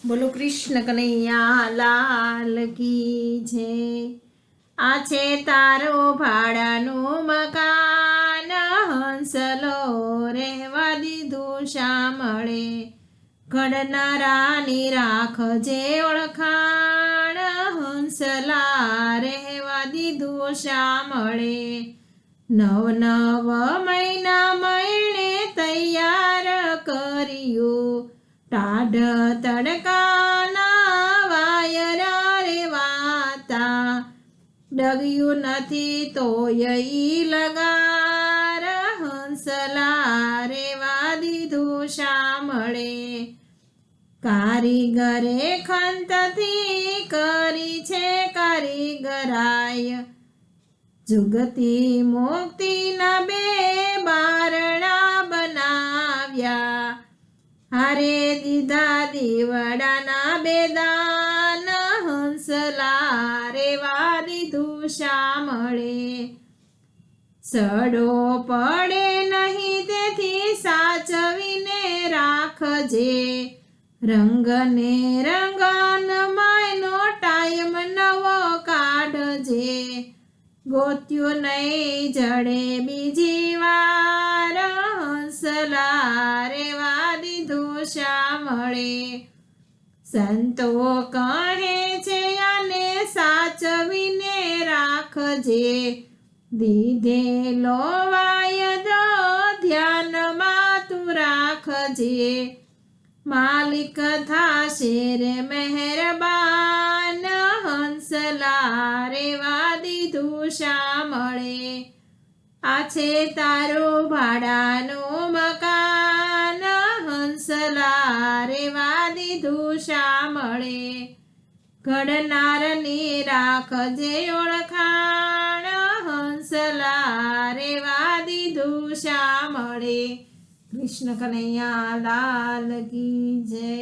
બોલો કૃષ્ણ કનૈયા લાલ કી જય। આ છે તારો ભાડાનું મકાન, હંસલો રહેવા દીધું શામળે। ઘડનારાની રાખજે ઓળખાણ, હંસલા રહેવા દીધું શામળે। નવ નવ મહિના મહિને તૈયાર કર્યું, ટાઢ તડકાના વાયરા રે વાતા। ડગ્યું નથી તોય ઈ લગાર, હંસલા રેવા દીધું શામળે। કારીગરે ખંતથી કરી છે કારીગરાય, જુગતી મુક્તિના બે બારણા બનાવ્યા। હારે દીધા દીવડાના બેદાન, હંસલા રેવા દીધું શામળે। સડો પડે નહીં તેથી સાચવીને રાખજે, રંગને રંગનમયનો ટાઈમ નવો કાઢજે। ગોત્યું નહીં જડે બીજી વાર, હંસલા રેવા દીધું શામળે। સંતો કહે છે આને સાચવીને રાખજે, દીધેલો વાયદો ધ્યાનમાં તું રાખજે। માલિક થાશે રે મહેરબાન, હંસલા રેવા દીધું શામળે। આ છે તારું ભાડાનું મકાન, હંસલા રેવા દીધું શામળે। ઘડનારની રાખજે ઓળખાણ, હંસલા રેવા દીધું શામળે। કૃષ્ણ કનૈયા લાલ કી જય।